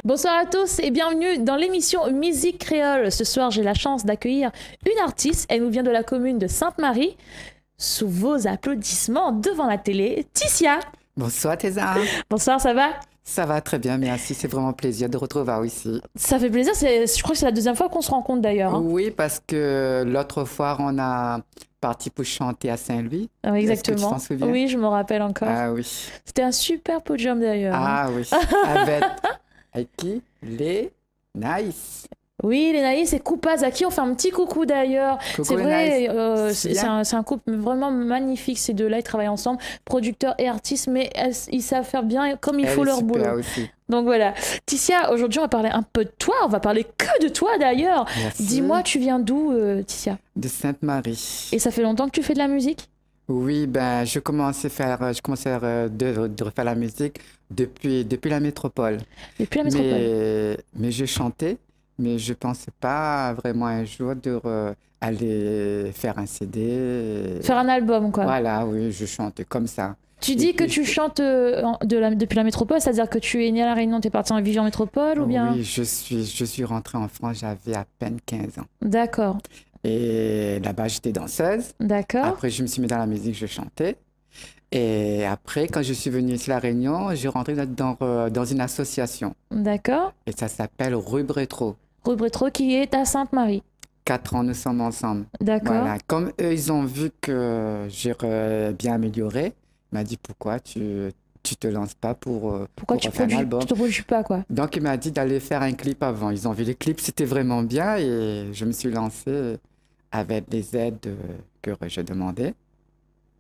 Bonsoir à tous et bienvenue dans l'émission Musique Créole. Ce soir, j'ai la chance d'accueillir une artiste. Elle nous vient de la commune de Sainte-Marie. Sous vos applaudissements devant la télé, Ticia. Bonsoir Thésa. Bonsoir, ça va? Ça va très bien, merci. C'est vraiment un plaisir de retrouver ici. Ça fait plaisir. Je crois que c'est la deuxième fois qu'on se rencontre d'ailleurs. Oui, parce que l'autre fois, on a parti pour chanter à Saint-Louis. Oui, exactement. Est-ce que tu t'en souviens? Oui, je me rappelle encore. Ah oui. C'était un super podium d'ailleurs. Ah oui. Avec qui? Les Naïs. Oui, les Naïs et Koupaz, à qui on fait un petit coucou d'ailleurs. Coucou C'est les vrai, Naïs. c'est un couple vraiment magnifique. Ces deux-là, ils travaillent ensemble, producteurs et artistes, mais ils savent faire bien comme il faut leur boulot. Aussi. Donc voilà. Ticia, aujourd'hui, on va parler un peu de toi. On va parler que de toi d'ailleurs. Merci. Dis-moi, tu viens d'où, Ticia? De Sainte-Marie. Et ça fait longtemps que tu fais de la musique? Oui, ben, je commençais de refaire la musique depuis la métropole. Depuis la métropole. Mais je chantais. Mais je ne pensais pas vraiment un jour aller faire un CD. Faire un album, quoi. Voilà, oui, je chantais comme ça. Tu dis que tu chantes depuis la métropole, c'est-à-dire que tu es né à La Réunion, tu es parti en vivre en métropole ou bien? Oui, je suis rentrée en France, j'avais à peine 15 ans. D'accord. Et là-bas, j'étais danseuse. D'accord. Après, je me suis mis dans la musique, je chantais. Et après, quand je suis venue ici à La Réunion, je suis rentrée dans une association. D'accord. Et ça s'appelle Rub Rétro. Rub Rétro qui est à Sainte-Marie. 4 ans, nous sommes ensemble. D'accord. Voilà. Comme eux, ils ont vu que j'ai bien amélioré, il m'a dit pourquoi tu te lances pas pour faire un album. Tu te produis pas, quoi. Donc, il m'a dit d'aller faire un clip avant. Ils ont vu les clips, c'était vraiment bien et je me suis lancé avec les aides que je demandais.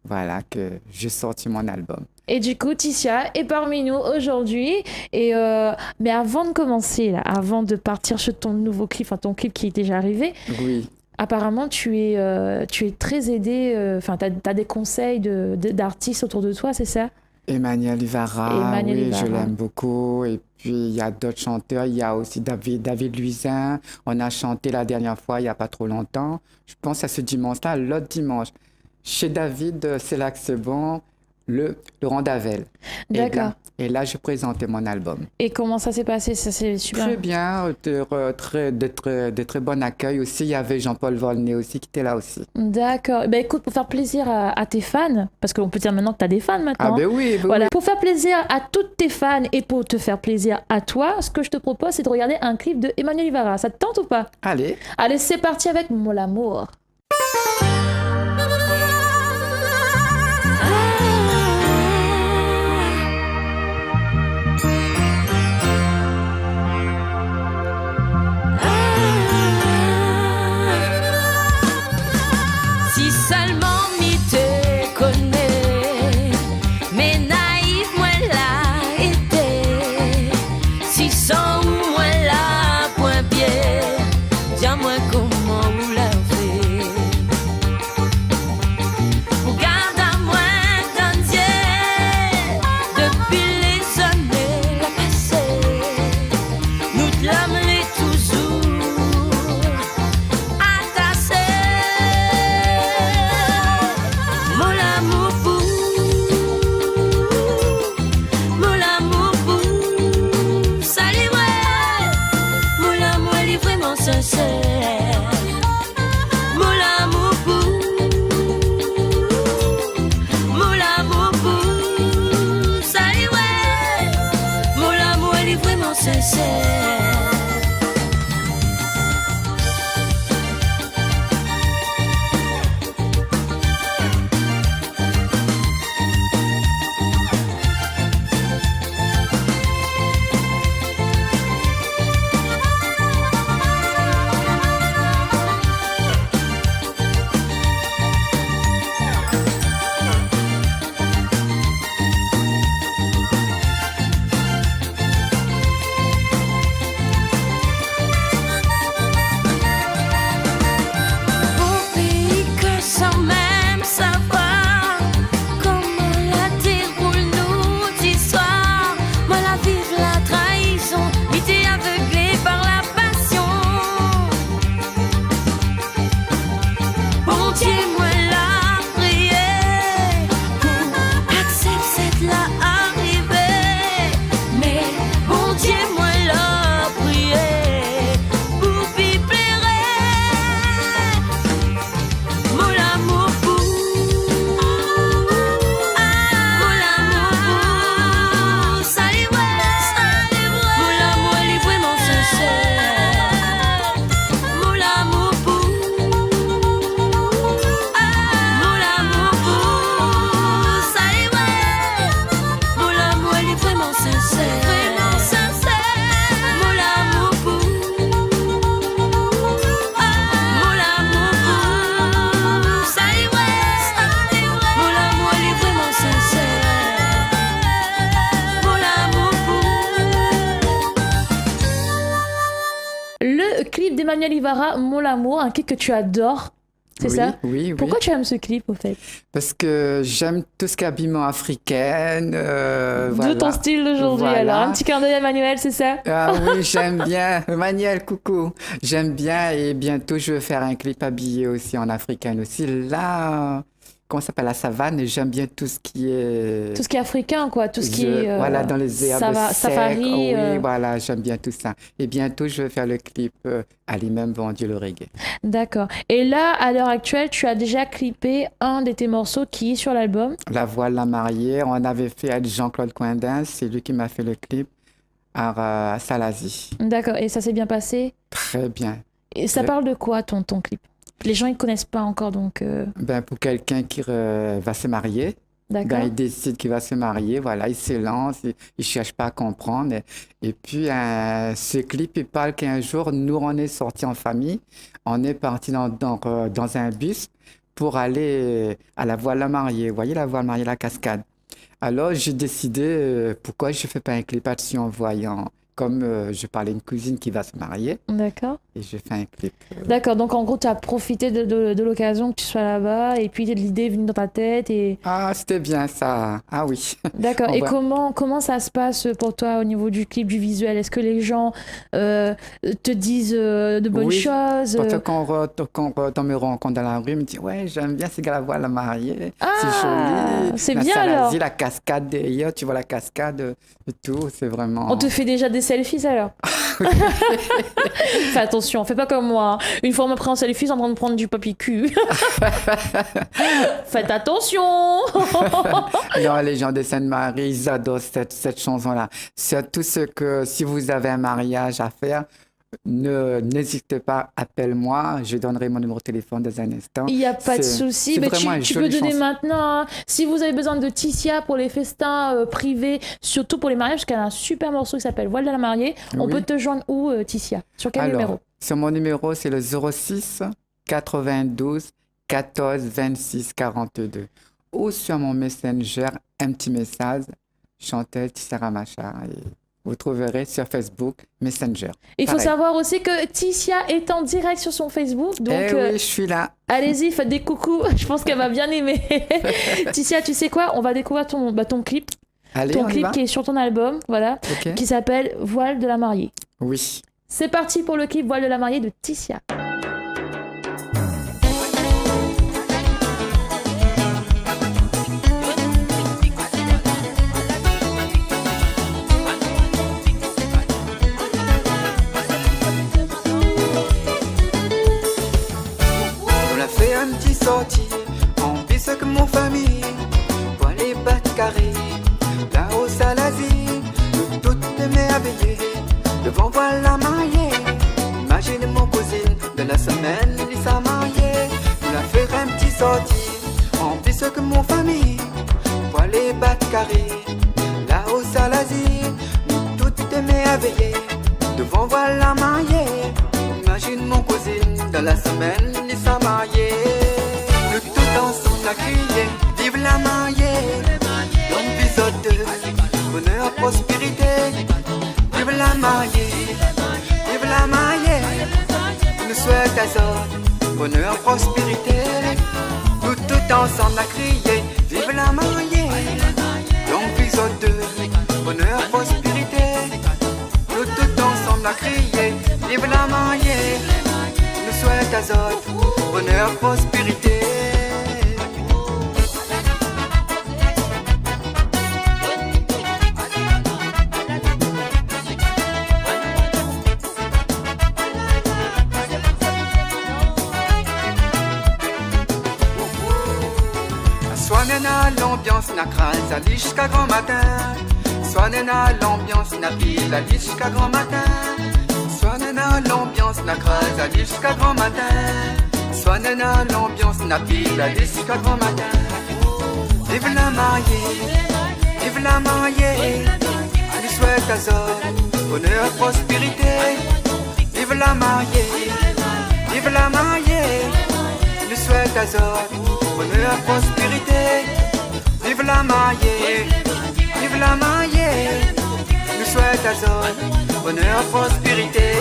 Voilà, que j'ai sorti mon album. Et du coup, Ticia est parmi nous aujourd'hui. Mais avant de commencer, là, avant de partir sur ton nouveau clip, enfin ton clip qui est déjà arrivé, oui. Apparemment, tu es très aidé. Enfin, tu as des conseils d'artistes autour de toi, c'est ça? Emmanuel Ivara, je l'aime beaucoup. Et puis, il y a d'autres chanteurs. Il y a aussi David Luisin. On a chanté la dernière fois, il n'y a pas trop longtemps. Je pense à ce dimanche-là, l'autre dimanche. Chez David, c'est là que c'est bon, Laurent Davel. D'accord. Et là, je présentais mon album. Et comment ça s'est passé? Ça s'est super Très bien, de très bon accueil aussi. Il y avait Jean-Paul Volney aussi qui était là aussi. D'accord. Ben écoute, pour faire plaisir à tes fans, parce qu'on peut dire maintenant que tu as des fans maintenant. Ah ben oui, voilà. Oui. Pour faire plaisir à toutes tes fans et pour te faire plaisir à toi, ce que je te propose, c'est de regarder un clip de Emmanuel Ivara. Ça te tente ou pas? Allez. Allez, c'est parti avec Mon Amour. clip d'Emmanuel Ibarra, Mon L'amour, un clip que tu adores. C'est ça? Oui. Pourquoi tu aimes ce clip, au fait? Parce que j'aime tout ce qui est habillement africain. De ton style d'aujourd'hui, alors. Un petit clin d'œil à Emmanuel, c'est ça? Ah oui, j'aime bien. Emmanuel, coucou. J'aime bien et bientôt, je vais faire un clip habillé aussi en africain aussi. Là, comment ça s'appelle, la savane, et j'aime bien tout ce qui est... Tout ce qui est africain, quoi. Tout ce qui est... Voilà, dans les herbes secs. Safari. Oui, voilà, j'aime bien tout ça. Et bientôt, je vais faire le clip Ali même vendu le reggae. D'accord. Et là, à l'heure actuelle, tu as déjà clippé un de tes morceaux qui est sur l'album. La voile la mariée, on avait fait avec Jean-Claude Coindin, c'est lui qui m'a fait le clip à Salazie. D'accord. Et ça s'est bien passé? Très bien. Et ça parle de quoi, ton clip? Les gens, ils ne connaissent pas encore, donc... Pour quelqu'un qui va se marier, il décide qu'il va se marier, voilà, il se lance, il ne cherche pas à comprendre. Et puis, ce clip, il parle qu'un jour, nous, on est sortis en famille, on est partis dans un bus pour aller à la voile mariée. Vous voyez la voile mariée, la cascade. Alors, j'ai décidé, pourquoi je ne fais pas un clip là-dessus en voyant... Comme je parlais d'une cousine qui va se marier. D'accord. Et j'ai fait un clip. D'accord, donc en gros, tu as profité de l'occasion que tu sois là-bas et puis l'idée est venue dans ta tête. Ah, c'était bien ça. Ah oui. D'accord. Et comment ça se passe pour toi au niveau du clip, du visuel? Est-ce que les gens te disent de bonnes choses? Quand on me rencontre dans la rue, ils me disent « Ouais, j'aime bien ces gars-là, voir la mariée. C'est joli. C'est bien alors. La cascade derrière, tu vois la cascade et tout. C'est vraiment... On te fait déjà des selfies alors? Fais attention, fais pas comme moi. Une fois on m'a pris en selfie en train de prendre du papier cul. Faites attention. Non, les gens de Sainte-Marie, ils adorent cette chanson-là. C'est tout ce que, si vous avez un mariage à faire, n'hésitez pas, appelle-moi, je donnerai mon numéro de téléphone dans un instant. Il n'y a pas de souci, mais tu peux donner maintenant. Hein. Si vous avez besoin de Tissia pour les festins privés, surtout pour les mariages, parce qu'elle a un super morceau qui s'appelle Voile de la mariée, on peut te joindre où, Tissia? Sur quel numéro? Sur mon numéro, c'est le 06 92 14 26 42. Ou sur mon Messenger, un petit message, Chantel Tissia Ramachar. Vous trouverez sur Facebook, Messenger. Il faut savoir aussi que Tissia est en direct sur son Facebook. Donc, oui, je suis là. Allez-y, faites des coucous. Je pense qu'elle va bien aimer. Tissia, tu sais quoi? On va découvrir ton clip. Allez, ton clip qui est sur ton album, voilà, qui s'appelle Voile de la mariée. Oui. C'est parti pour le clip Voile de la mariée de Tissia. Sorti en piste avec mon famille pour les battre carrés là au Salazie, nous toutes merveillées devant voir la mariée. Imagine mon cousine de la semaine, il s'est marié. On a fait un petit sorti en piste avec mon famille pour les battre carrés là au Salazie, nous toutes merveillées devant voir la mariée. Imagine mon cousine de la semaine, il s'est marié. On a crié, vive la mariée, longue vie sauteuse, bonheur, prospérité. Vive la mariée, nous souhaite à ça, bonheur, prospérité. Nous tout ensemble a crié, vive la mariée, longue vie sauteuse, bonheur, prospérité. Nous tout ensemble a crié, vive la mariée, nous souhaite à ça, bonheur, prospérité. L'ambiance n'a crase, à jusqu'à grand matin. Soignez-na l'ambiance n'a pile, à jusqu'à grand matin. Soignez-na l'ambiance n'a crase, à jusqu'à grand matin. Soignez-na l'ambiance n'a pile, à jusqu'à grand matin. Vive la mariée, je souhaite à ça, bonheur, prospérité. Vive la mariée, je souhaite à ça, bonheur, prospérité. Vive la mariée, nous souhaite à ça, bonheur, prospérité.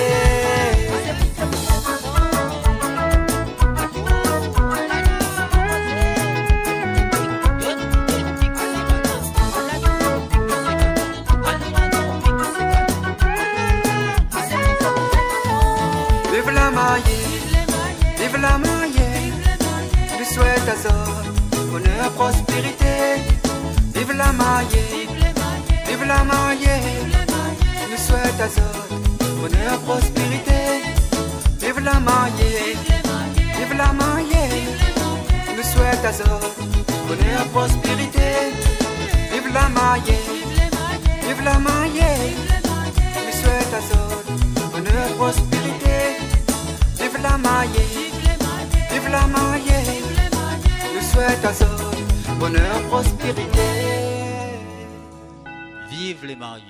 mariée, vive la mariée. Je lui souhaite à Zod bonheur, prospérité. Vive la mariée, vive la mariée. Je lui souhaite à Zod bonheur, prospérité. Vive la mariée, vive la mariée. Je lui souhaite à Zod bonheur, prospérité. Vive la mariée, vive la mariée. Je lui souhaite à Zod bonheur, prospérité. Vive la mariée, vive la mariée. Je lui souhaite à Zod bonheur, prospérité. Vive les mariés.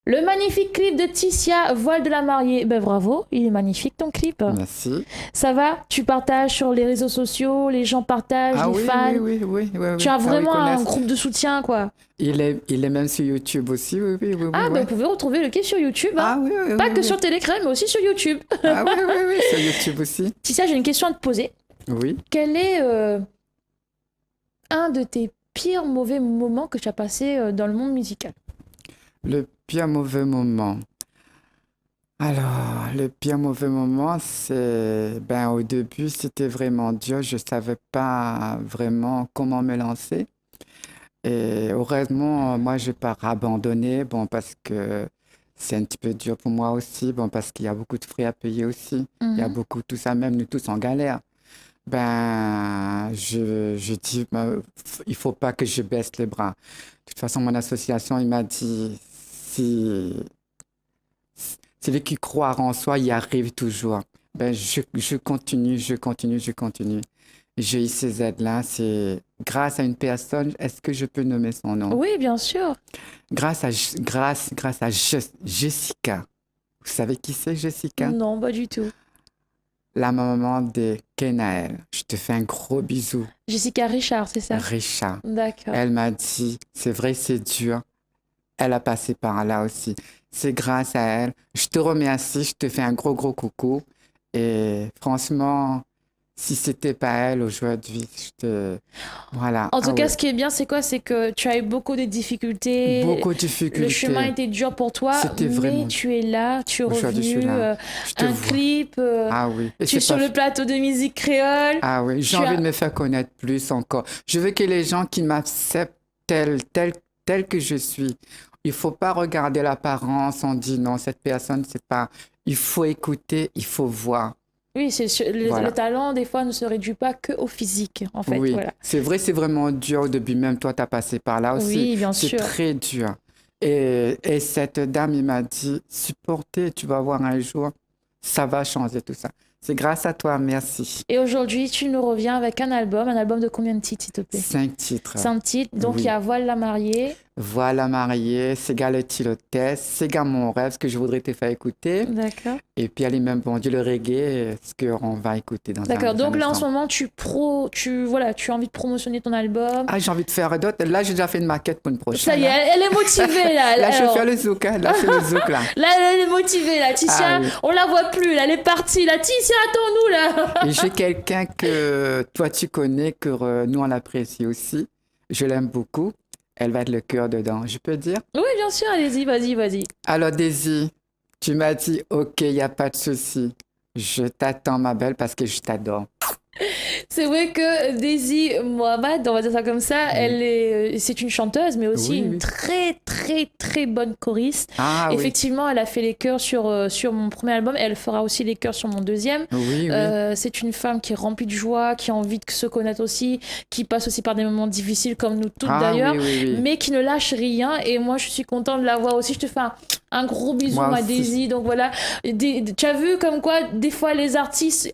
Le magnifique clip de Ticia, Voile de la mariée. Ben bravo, il est magnifique ton clip. Merci. Ça va? Tu partages sur les réseaux sociaux, les gens partagent, les fans. Oui. Tu as vraiment un groupe de soutien, quoi. Il est même sur YouTube aussi, oui. Ben vous pouvez retrouver le clip sur YouTube. Hein. Ah oui. Pas que sur Télécrème, mais aussi sur YouTube. Ah oui, sur YouTube aussi. Ticia, j'ai une question à te poser. Oui. Quel est un de tes pires mauvais moments que tu as passé dans le monde musical? Le pire mauvais moment. Alors, le pire mauvais moment, c'est... au début, c'était vraiment dur. Je ne savais pas vraiment comment me lancer. Et heureusement, moi, je n'ai pas abandonné. Parce que c'est un petit peu dur pour moi aussi. Parce qu'il y a beaucoup de frais à payer aussi. Il y a beaucoup, tout ça, même nous tous en galère. Je dis, il ne faut pas que je baisse les bras. De toute façon, mon association, il m'a dit... Celui qui croit en soi, il arrive toujours. Je continue. J'ai eu ces aides-là. C'est grâce à une personne. Est-ce que je peux nommer son nom? Oui, bien sûr. Grâce à Jessica. Vous savez qui c'est, Jessica? Non, pas du tout. La maman de Kenaël. Je te fais un gros bisou. Jessica Richard, c'est ça? Richard. D'accord. Elle m'a dit, c'est vrai, c'est dur. Elle a passé par là aussi. C'est grâce à elle. Je te remercie, je te fais un gros coucou. Et franchement, si c'était pas elle aujourd'hui, voilà. En tout cas, ce qui est bien, c'est quoi? C'est que tu as eu beaucoup de difficultés. Beaucoup de difficultés. Le chemin était dur pour toi, mais tu es là, tu es revenu. Un clip. Tu es sur le plateau de musique créole. Ah oui, j'ai envie de me faire connaître plus encore. Je veux que les gens qui m'acceptent tel que je suis. Il ne faut pas regarder l'apparence, on dit non, cette personne, c'est pas... Il faut écouter, il faut voir. Oui, le talent, des fois, ne se réduit pas qu'au physique, en fait. Oui, voilà. c'est vrai, c'est vraiment dur au début. Même toi, tu as passé par là aussi. Oui, bien sûr. C'est très dur. Et cette dame, il m'a dit, supporter, tu vas voir un jour, ça va changer tout ça. C'est grâce à toi, merci. Et aujourd'hui, tu nous reviens avec un album de combien de titres, s'il te plaît? 5 titres. 5 titres, donc il y a Voile la mariée. Voile la mariée, Sega le Tilotès, Sega mon rêve, ce que je voudrais te faire écouter. D'accord. Et puis aller même bon Dieu le reggae, ce qu'on va écouter dans D'accord, donc là en ce moment, tu as envie de promotionner ton album. Ah, j'ai envie de faire d'autres. Là, j'ai déjà fait une maquette pour une prochaine. Ça y est, elle est motivée là. Là, je vais faire le zouk, hein. Là, c'est le zouk là. Là, elle est motivée là. Ticia, on la voit plus, là, elle est partie là. Ticia, attends-nous là. Et j'ai quelqu'un que toi tu connais, que nous on l'apprécie aussi. Je l'aime beaucoup. Elle va être le cœur dedans, je peux dire? Oui, bien sûr, allez-y, vas-y. Alors, Daisy, tu m'as dit, OK, il n'y a pas de souci. Je t'attends, ma belle, parce que je t'adore. C'est vrai que Daisy Mohamed, on va dire ça comme ça, c'est une chanteuse, mais aussi une très, très, très bonne choriste. Effectivement, elle a fait les chœurs sur mon premier album, et elle fera aussi les chœurs sur mon deuxième. C'est une femme qui est remplie de joie, qui a envie de se connaître aussi, qui passe aussi par des moments difficiles, comme nous toutes d'ailleurs, mais qui ne lâche rien. Et moi, je suis contente de la voir aussi. Je te fais un gros bisou, ma Daisy. Donc voilà, tu as vu comme quoi, des fois, les artistes...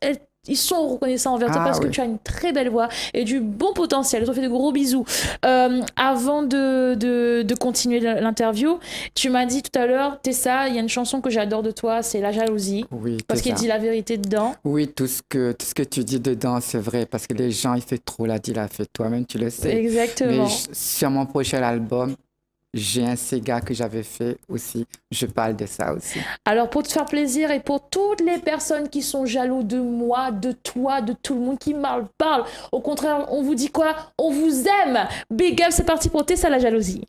Ils sont reconnaissants envers toi parce que tu as une très belle voix et du bon potentiel. Je te fais de gros bisous. Avant de continuer l'interview, tu m'as dit tout à l'heure, Tessa, il y a une chanson que j'adore de toi, c'est La Jalousie. Oui, parce qu'il dit la vérité dedans. Oui, tout ce que tu dis dedans, c'est vrai. Parce que les gens, ils font trop la fait toi-même, tu le sais. Exactement. Mais sur mon prochain album, j'ai un Sega que j'avais fait aussi. Je parle de ça aussi. Alors, pour te faire plaisir et pour toutes les personnes qui sont jaloux de moi, de toi, de tout le monde qui parle, au contraire, on vous dit quoi? On vous aime. Big up, c'est parti pour Tessa La Jalousie.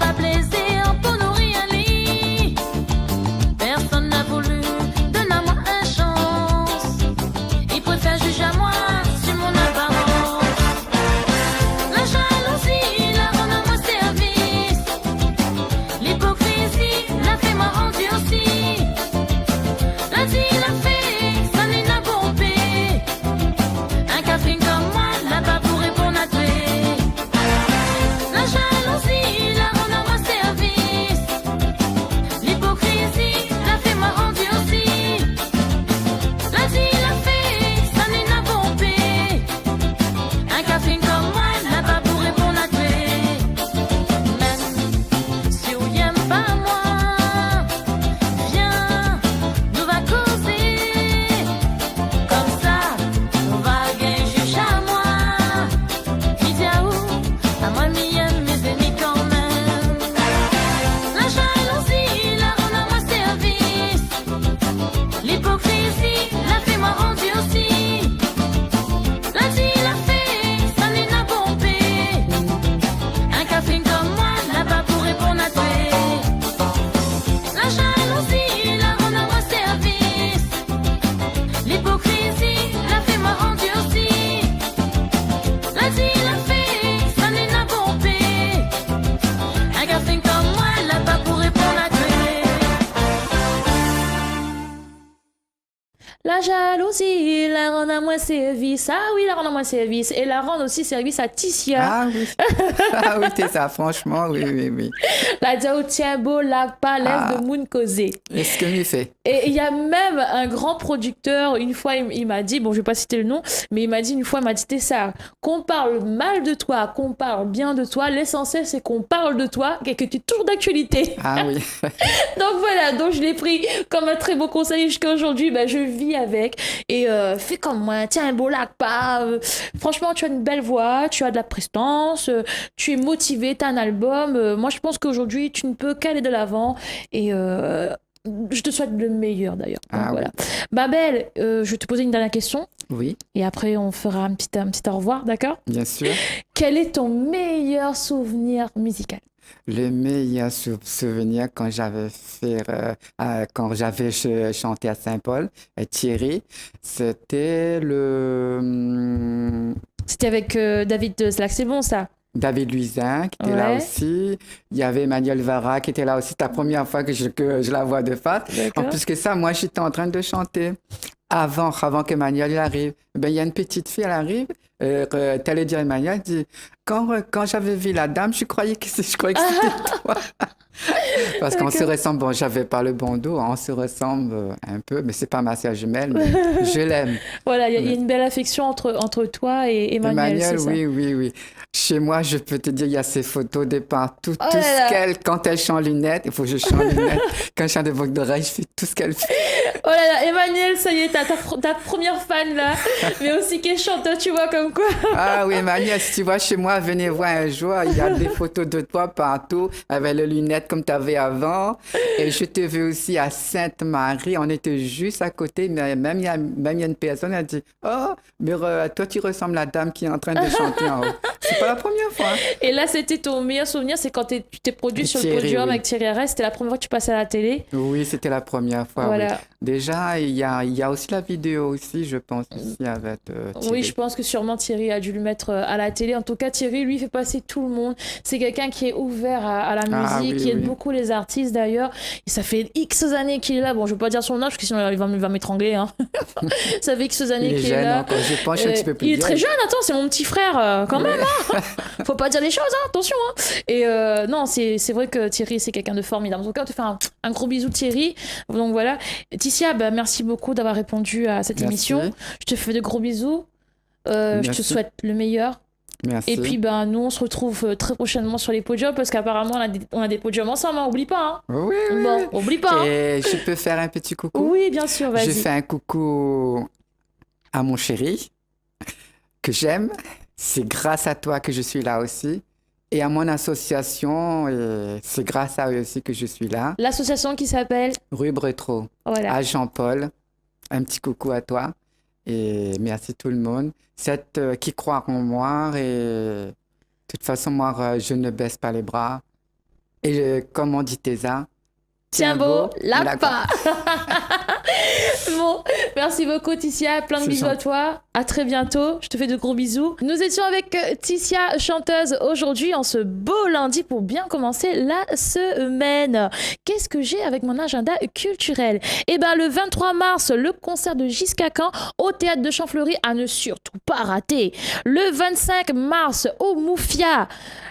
pas plaisir pour nourrir un lit. Personne n'a voulu donner à moi une chance. Ils préfèrent juger à moi sur mon apparence. La jalousie la rend à moi service. L'hypocrisie la fait moi endurci. La dit la fait, ça n'est n'a pompé. Un café comme moi là-bas pour répondre à toi. La jalousie la rend à moi service. L'hypocrisie la fait moi endurci. La dit la fait, ça n'est n'a pompé. Un café comme moi là-bas pour répondre à toi. Même si on n'aime pas moi, viens, nous va causer. Comme ça, on va gagner juge à moi. Dis à où, à moi m'y aime mes ennemis quand même. La jalousie la rend à moi service. L'hypocrisie la fait moi endurci. La dit la fait, ça n'est n'a pompé. Un café comme moi là-bas pour répondre à toi. La jalousie la rend à moi service. L'hypocrisie la fait moi endurci. La dit la fait, ça n'est n'a pompé. Un café comme moi là-bas pour répondre à toi. La jalousie la rend à moi service. Ah oui, la rend à moi service. Et la rend aussi service à Ticia. Ah oui, ah oui, c'est ça, franchement, oui, oui, oui. La Diao tient beau, la palette de Moon Causé. Est-ce que m'y fait? Et il y a même un grand producteur, une fois, il m'a dit, bon, je vais pas citer le nom, mais il m'a dit une fois, il m'a dit, Tessa, qu'on parle mal de toi, qu'on parle bien de toi, l'essentiel, c'est qu'on parle de toi et que tu es toujours d'actualité. Ah oui. Donc voilà, donc je l'ai pris comme un très beau conseil jusqu'à aujourd'hui, ben, je vis avec. Et fais comme moi, tiens un beau lac, pas. Franchement, tu as une belle voix, tu as de la prestance, tu es motivé, tu as un album. Moi, je pense qu'aujourd'hui, tu ne peux qu'aller de l'avant. Et je te souhaite le meilleur d'ailleurs. Donc, voilà. Oui. Babel, je vais te poser une dernière question. Oui, Et après, on fera un petit au revoir, d'accord? bien sûr. Quel est ton meilleur souvenir musical? Le meilleur souvenir quand j'avais chanté à Saint-Paul, Thierry, c'était C'était avec David Slack, c'est bon ça? David Luisin qui était là Ouais. aussi. Il y avait Emmanuel Vara qui était là aussi. C'était la première fois que je la vois de face. En D'accord. plus que ça, moi, j'étais en train de chanter avant qu'Emmanuel il arrive. Ben, il y a une petite fille, elle arrive. T'allais dire Emmanuel, elle dit, quand j'avais vu la dame, je croyais que c'était toi. Parce qu'on se ressemble, bon, j'avais pas le bon dos, on se ressemble un peu, mais c'est pas ma sœur jumelle, mais je l'aime. Voilà, il y a une belle affection entre toi et Emmanuel, c'est ça? Oui, oui, oui. Chez moi, je peux te dire, il y a ces photos de partout, Oh tout là ce là. qu'elle, quand elle chante lunettes, il faut que je chante lunettes. Quand je chante de boucles d'oreilles, je fais tout ce qu'elle fait. Oh là là, Emmanuel, ça y est, t'as ta première fan là, mais aussi qui est chanteur, tu vois, comme quoi. Ah oui, Emmanuel, si tu vois chez moi, venez voir un jour, il y a des photos de toi partout, avec les lunettes comme tu avais avant. Et je te veux aussi à Sainte-Marie, on était juste à côté, mais même il y a une personne, elle dit, oh, mais toi tu ressembles à la dame qui est en train de chanter en haut. C'est pas la première fois. Et là, c'était ton meilleur souvenir, c'est quand tu t'es produit sur le Thierry, podium oui. avec Thierry Arrest, c'était la première fois que tu passais à la télé. Oui, c'était la première fois. Voilà. Oui. Déjà, il y a aussi la vidéo aussi, je pense, ici avec Thierry. Oui, je pense que sûrement Thierry a dû le mettre à la télé. En tout cas, Thierry, lui, fait passer tout le monde. C'est quelqu'un qui est ouvert à la musique, oui, qui aide oui. beaucoup les artistes d'ailleurs. Et ça fait X années qu'il est là. Bon, je ne veux pas dire son âge, parce que sinon il va m'étrangler. Hein. Ça fait X années Il est qu'il est jeune là. encore, je pense un petit peu plus Il est très vieille. jeune, attends, c'est mon petit frère quand même. Hein. Faut pas dire les choses, hein, attention. Hein. Et non, c'est vrai que Thierry, c'est quelqu'un de formidable. En tout cas, on te fait un gros bisou, Thierry. Donc voilà. Ticia, bah, merci beaucoup d'avoir répondu à cette Merci. émission. Je te fais de gros bisous. Je te Merci. souhaite le meilleur. Merci. Et puis, ben, nous, on se retrouve très prochainement sur les podiums parce qu'apparemment, on a des podiums ensemble. Hein, oublie pas. Hein. Oui, oui, Bon, oui. oublie pas. Hein. Et je peux faire un petit coucou? Oui, bien sûr, Je vas-y. fais un coucou à mon chéri, que j'aime. C'est grâce à toi que je suis là aussi. Et à mon association, et c'est grâce à eux aussi que je suis là. L'association qui s'appelle. Rue Bretreau, Voilà. à Jean-Paul. Un petit coucou à toi. Et merci tout le monde. Qui croit en moi. Et de toute façon, moi, je ne baisse pas les bras. Et comme on dit Teza, tiens beau, la pas. Bon, merci beaucoup Ticia, plein de bisous à toi, à très bientôt, je te fais de gros bisous. Nous étions avec Ticia, chanteuse, aujourd'hui en ce beau lundi pour bien commencer la semaine. Qu'est-ce que j'ai avec mon agenda culturel? Eh ben le 23 mars, le concert de Gisca Cain au Théâtre de Champfleury à ne surtout pas rater. Le 25 mars au Moufia,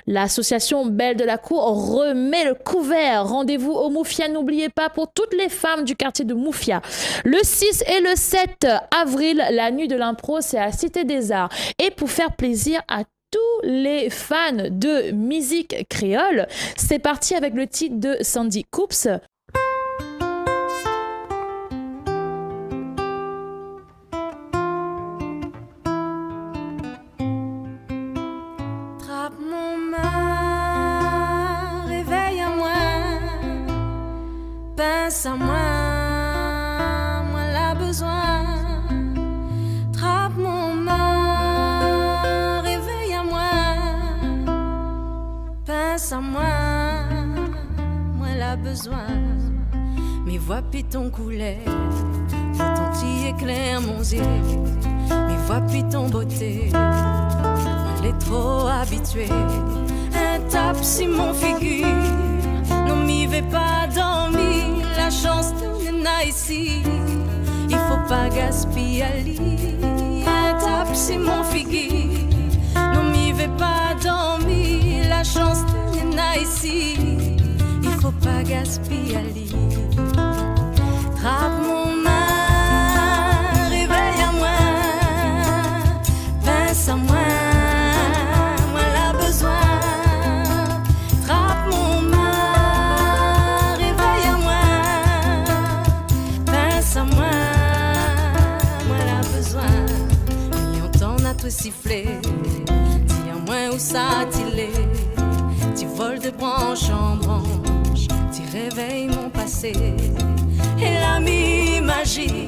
l'association Belle de la Cour remet le couvert. Rendez-vous au Moufia, n'oubliez pas, pour toutes les femmes du quartier de Moufia. Le 6 et le 7 avril, la nuit de l'impro, c'est à Cité des Arts. Et pour faire plaisir à tous les fans de musique créole, c'est parti avec le titre de Sandy Coops. Trappe mon main, réveille à moi, pense à moi, moi l'a besoin. Trappe mon main, réveille à moi, pense à moi, moi l'a besoin. Mes voix puis ton couleur, ton petit éclair mon yeux, mes voix puis ton beauté. Elle est trop habituée. Un tape si mon figure. Non, m'y vais pas dormir. La chance de n'a ici. Il faut pas gaspiller. Un tape si mon figure. Non, m'y vais pas dormir. La chance de n'a ici. Il faut pas gaspiller. Trappe mon main, réveille à moi. Pense à moi. Siffler, dis à moi où ça t'il tu voles de branche en branche, tu réveilles mon passé. Et l'ami magie,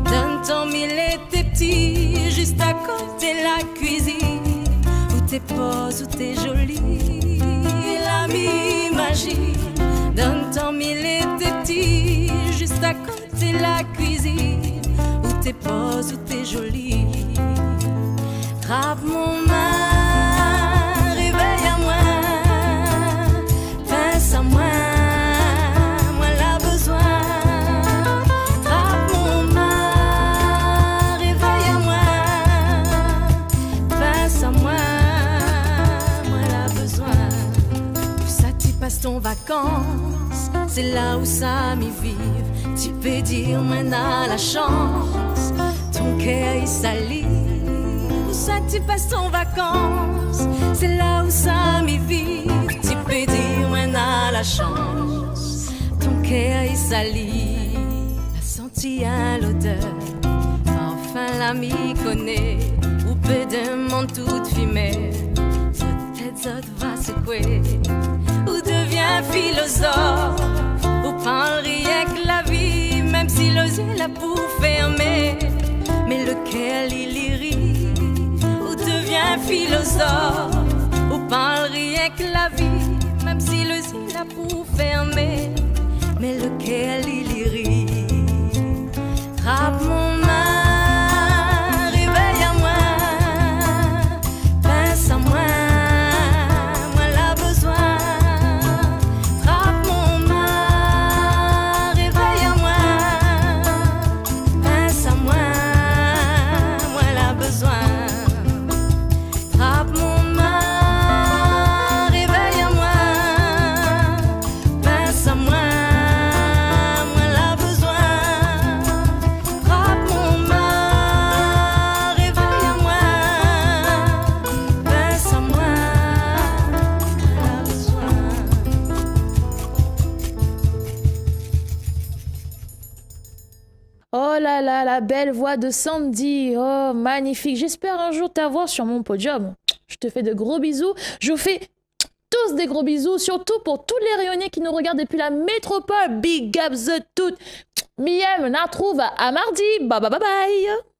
d'un temps il était petit, juste à côté la cuisine, où t'es pose, où t'es jolie. Et l'ami magie, d'un temps il était petit, juste à côté la cuisine, où t'es pose, où t'es jolie. Trappe mon main, réveille à moi, pense à moi, moi l'a besoin. Trappe mon main, réveille à moi, pense à moi, moi l'a besoin. Où ça tu passes ton vacances, c'est là où ça m'y vive. Tu peux dire moi n'a la chance, ton cœur il s'allie. Ça tu passes ton vacances, c'est là où ça m'y vit. Tu peux dire on a la chance, ton cœur il s'allie. La senti à l'odeur, enfin l'ami connaît. Ou peut demander toute fumée, cette tête va secouer. Ou devient philosophe, ou parle rien que la vie, même si l'osé la pour fermer, mais lequel il irit. Un philosophe, ou parle rien que la vie, même si le ciel a pour fermer, mais lequel il irit. Trappe mon main, réveille à moi, pense à moi, moi l'a besoin. Trappe mon main, réveille à moi, pense à moi, moi l'a besoin. Trappe mon main, réveille à moi, pense à moi, moi l'a besoin. Trappe mon main, réveille à moi, pense à moi, moi l'a besoin. Oh là là, la belle voix de Sandy, oh magnifique. J'espère un jour t'avoir sur mon podium. Je te fais de gros bisous. Je vous fais tous des gros bisous, surtout pour tous les rayonnés qui nous regardent depuis la métropole. Big up the tout. Miem, on la retrouve à mardi. Bye bye bye bye.